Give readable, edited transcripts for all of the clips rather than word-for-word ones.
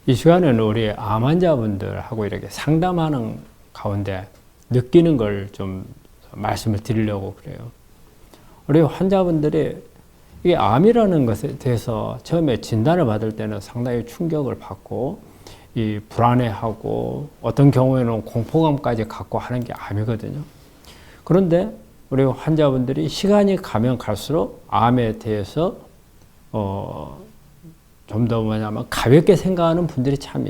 이 시간에는 우리 암 환자분들하고 이렇게 상담하는 가운데 느끼는 걸 좀 말씀을 드리려고 그래요. 우리 환자분들이 이 암이라는 것에 대해서 처음에 진단을 받을 때는 상당히 충격을 받고 이 불안해하고 어떤 경우에는 공포감까지 갖고 하는 게 암이거든요. 그런데 우리 환자분들이 시간이 가면 갈수록 암에 대해서 좀 더 뭐냐면 가볍게 생각하는 분들이 참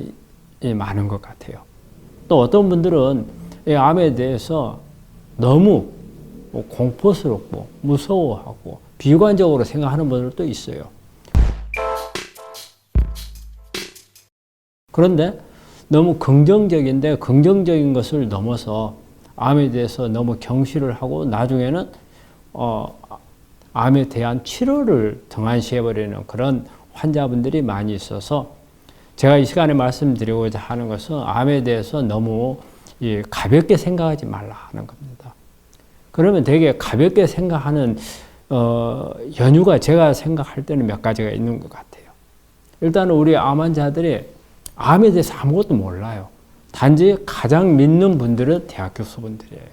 많은 것 같아요. 또 어떤 분들은 이 암에 대해서 너무 공포스럽고 무서워하고 비관적으로 생각하는 분들도 있어요. 그런데 너무 긍정적인데 긍정적인 것을 넘어서 암에 대해서 너무 경시를 하고 나중에는 암에 대한 치료를 등한시해버리는 그런 환자분들이 많이 있어서 제가 이 시간에 말씀드리고자 하는 것은 암에 대해서 너무 가볍게 생각하지 말라 하는 겁니다. 그러면 되게 가볍게 생각하는 연유가 제가 생각할 때는 몇 가지가 있는 것 같아요. 일단은 우리 암 환자들이 암에 대해서 아무것도 몰라요. 단지 가장 믿는 분들은 대학 교수분들이에요.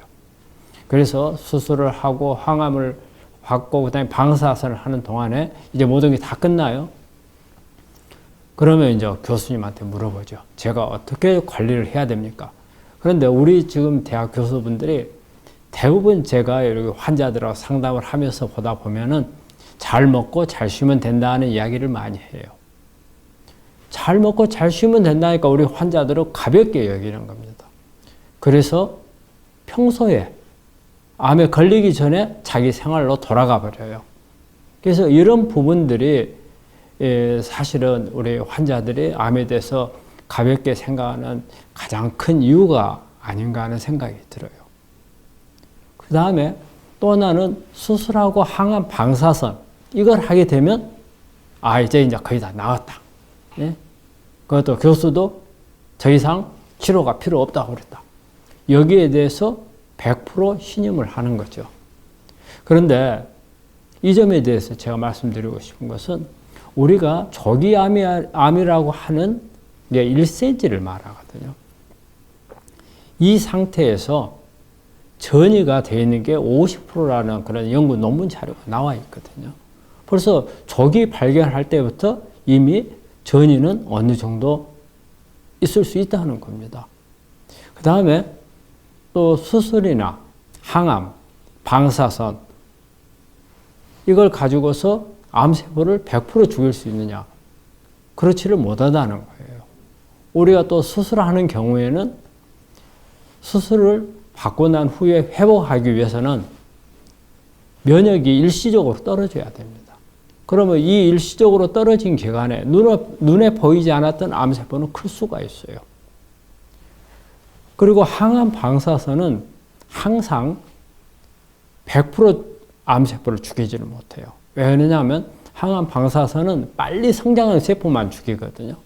그래서 수술을 하고 항암을 받고 그다음에 방사선을 하는 동안에 이제 모든 게 다 끝나요. 그러면 이제 교수님한테 물어보죠. 제가 어떻게 관리를 해야 됩니까? 그런데 우리 지금 대학 교수분들이 대부분 제가 이렇게 환자들하고 상담을 하면서 보다 보면은 잘 먹고 잘 쉬면 된다는 이야기를 많이 해요. 잘 먹고 잘 쉬면 된다니까 우리 환자들은 가볍게 여기는 겁니다. 그래서 평소에 암에 걸리기 전에 자기 생활로 돌아가 버려요. 그래서 이런 부분들이 사실은 우리 환자들이 암에 대해서 가볍게 생각하는 가장 큰 이유가 아닌가 하는 생각이 들어요. 그 다음에 또 하나는 수술하고 항암 방사선 이걸 하게 되면 이제 거의 다 나았다. 예? 그것도 교수도 더 이상 치료가 필요 없다고 그랬다. 여기에 대해서 100% 신임을 하는 거죠. 그런데 이 점에 대해서 제가 말씀드리고 싶은 것은 우리가 조기암이라고 하는 게 1cm를 말하거든요. 이 상태에서 전이가 되어 있는 게 50%라는 그런 연구 논문 자료가 나와 있거든요. 벌써 조기 발견할 때부터 이미 전이는 어느 정도 있을 수 있다는 겁니다. 그 다음에 또 수술이나 항암, 방사선 이걸 가지고서 암세포를 100% 죽일 수 있느냐? 그렇지를 못하다는 거예요. 우리가 또 수술하는 경우에는 수술을 받고 난 후에 회복하기 위해서는 면역이 일시적으로 떨어져야 됩니다. 그러면 이 일시적으로 떨어진 기간에 눈에 보이지 않았던 암세포는 클 수가 있어요. 그리고 항암 방사선은 항상 100% 암세포를 죽이지를 못해요. 왜냐하면 항암 방사선은 빨리 성장하는 세포만 죽이거든요.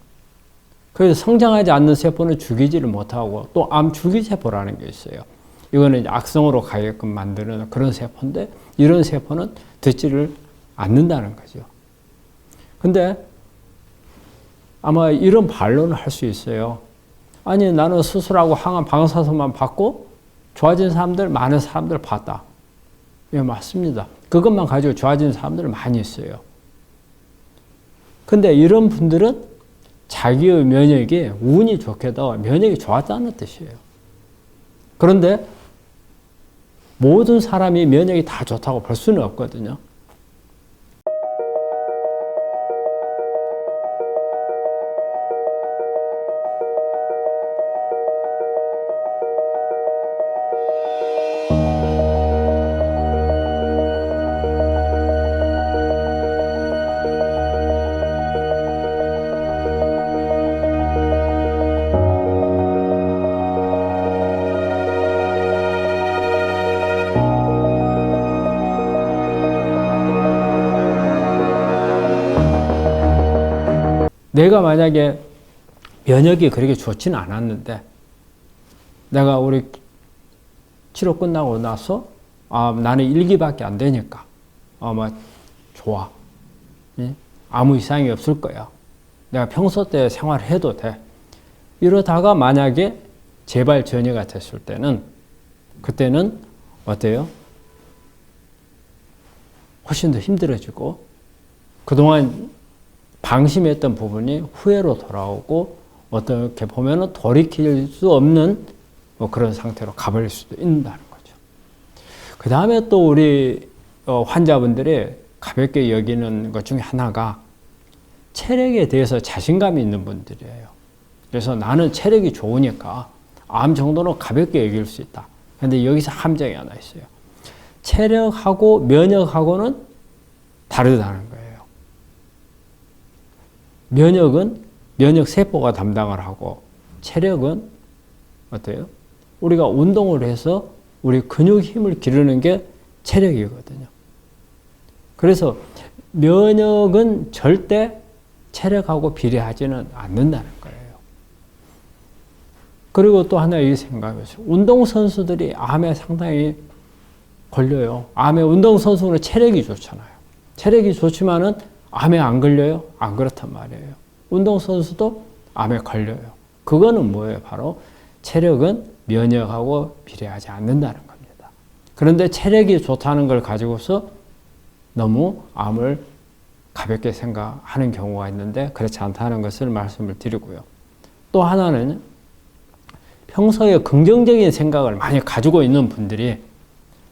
그래서 성장하지 않는 세포는 죽이지를 못하고 또 암 주기세포라는 게 있어요. 이거는 악성으로 가게끔 만드는 그런 세포인데 이런 세포는 듣지를 않는다는 거죠. 근데 아마 이런 반론을 할 수 있어요. 아니 나는 수술하고 항암 방사선만 받고 좋아진 사람들 많은 사람들 봤다. 예, 맞습니다. 그것만 가지고 좋아지는 사람들 많이 있어요. 근데 이런 분들은 자기의 면역이 운이 좋게도 면역이 좋았다는 뜻이에요. 그런데 모든 사람이 면역이 다 좋다고 볼 수는 없거든요. 내가 만약에 면역이 그렇게 좋지는 않았는데 내가 우리 치료 끝나고 나서 나는 1기밖에 안 되니까 좋아. 아무 이상이 없을 거야. 내가 평소 때 생활해도 돼. 이러다가 만약에 재발 전이가 됐을 때는 그때는 어때요? 훨씬 더 힘들어지고 그동안 방심했던 부분이 후회로 돌아오고 어떻게 보면 돌이킬 수 없는 뭐 그런 상태로 가버릴 수도 있다는 거죠. 그 다음에 또 우리 환자분들이 가볍게 여기는 것 중에 하나가 체력에 대해서 자신감이 있는 분들이에요. 그래서 나는 체력이 좋으니까 암 정도는 가볍게 여길 수 있다. 근데 여기서 함정이 하나 있어요. 체력하고 면역하고는 다르다는 거예요. 면역은 면역세포가 담당을 하고 체력은 어때요? 우리가 운동을 해서 우리 근육 힘을 기르는 게 체력이거든요. 그래서 면역은 절대 체력하고 비례하지는 않는다는 거예요. 그리고 또 하나 이 생각이었어요. 운동선수들이 암에 상당히 걸려요. 암에 운동선수는 체력이 좋잖아요. 체력이 좋지만은 암에 안 걸려요? 안 그렇단 말이에요. 운동선수도 암에 걸려요. 그거는 뭐예요? 바로 체력은 면역하고 비례하지 않는다는 겁니다. 그런데 체력이 좋다는 걸 가지고서 너무 암을 가볍게 생각하는 경우가 있는데 그렇지 않다는 것을 말씀을 드리고요. 또 하나는 평소에 긍정적인 생각을 많이 가지고 있는 분들이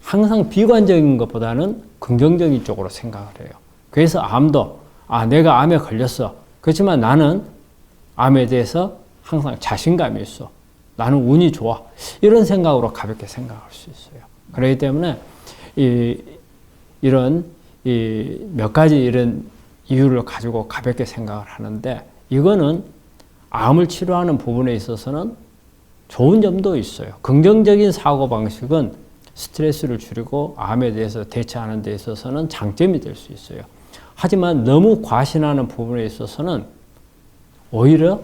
항상 비관적인 것보다는 긍정적인 쪽으로 생각을 해요. 그래서 암도 내가 암에 걸렸어. 그렇지만 나는 암에 대해서 항상 자신감이 있어. 나는 운이 좋아. 이런 생각으로 가볍게 생각할 수 있어요. 그렇기 때문에 이런 몇 가지 이런 이유를 가지고 가볍게 생각을 하는데 이거는 암을 치료하는 부분에 있어서는 좋은 점도 있어요. 긍정적인 사고방식은 스트레스를 줄이고 암에 대해서 대처하는 데 있어서는 장점이 될 수 있어요. 하지만 너무 과신하는 부분에 있어서는 오히려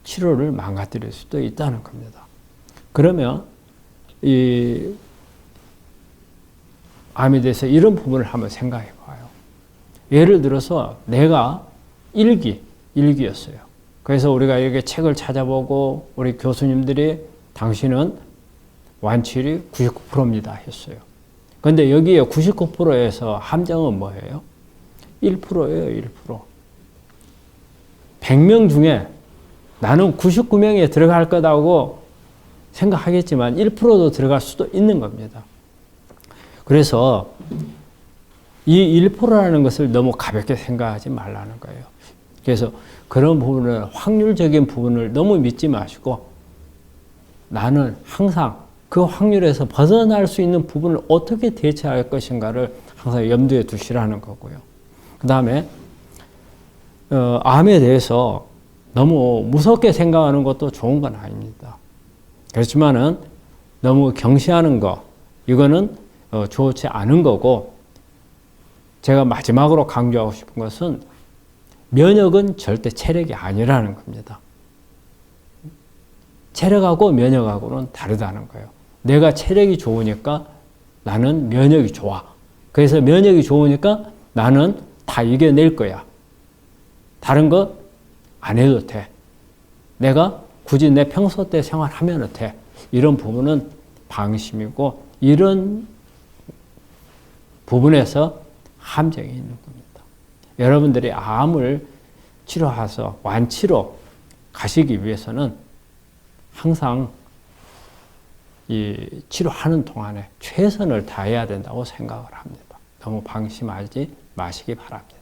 치료를 망가뜨릴 수도 있다는 겁니다. 그러면 이 암에 대해서 이런 부분을 한번 생각해 봐요. 예를 들어서 내가 일기였어요. 그래서 우리가 이렇게 책을 찾아보고 우리 교수님들이 당신은 완치율이 99%입니다 했어요. 그런데 여기에 99%에서 함정은 뭐예요? 1%예요, 1%. 100명 중에 나는 99명에 들어갈 거다고 생각하겠지만 1%도 들어갈 수도 있는 겁니다. 그래서 이 1%라는 것을 너무 가볍게 생각하지 말라는 거예요. 그래서 그런 부분을 확률적인 부분을 너무 믿지 마시고 나는 항상 그 확률에서 벗어날 수 있는 부분을 어떻게 대처할 것인가를 항상 염두에 두시라는 거고요. 그 다음에 암에 대해서 너무 무섭게 생각하는 것도 좋은 건 아닙니다. 그렇지만은 너무 경시하는 거 이거는 좋지 않은 거고 제가 마지막으로 강조하고 싶은 것은 면역은 절대 체력이 아니라는 겁니다. 체력하고 면역하고는 다르다는 거예요. 내가 체력이 좋으니까 나는 면역이 좋아. 그래서 면역이 좋으니까 나는 다 이겨낼 거야. 다른 거 안 해도 돼. 내가 굳이 내 평소 때 생활하면 돼. 이런 부분은 방심이고 이런 부분에서 함정이 있는 겁니다. 여러분들이 암을 치료해서 완치로 가시기 위해서는 항상 이 치료하는 동안에 최선을 다해야 된다고 생각을 합니다. 너무 방심하지 마시기 바랍니다.